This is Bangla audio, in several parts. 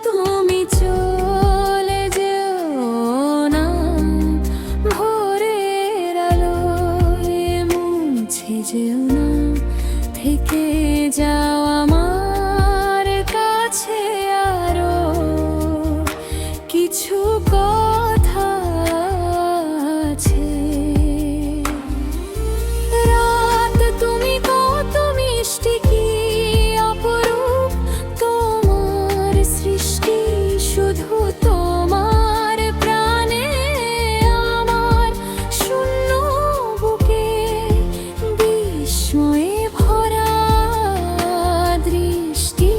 তুমি চলে যেও না, ভোরের আলোয় মুছে যেও না, থেকে যাও আমার কাছে আরো কিছু কথা আছে। রাত তুমি কত মিষ্টি, কি অপরূপ তোমার সৃষ্টি, শুধু তোমার প্রাণে আমার শূন্য বুকে বিস্ময়ে ভরা দৃষ্টি।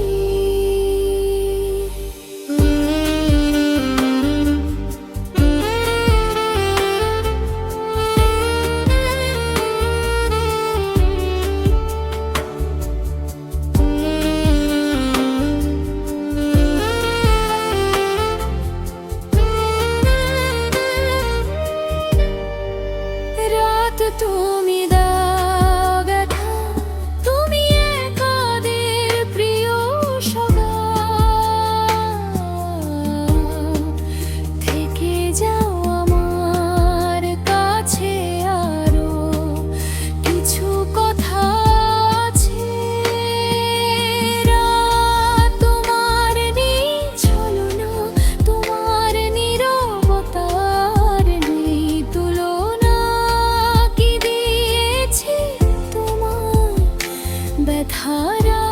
রাত তুমি দাও ব্যথা, তুমি একাদের প্রিয় সওগাত, থেকে যাও আমার কাছে আরো কিছু কথা আছে। রাত তোমার নিঝলনা, তোমার নীরবতার নেই তুলনা, কি দিয়েছে তোমার ব্যথারা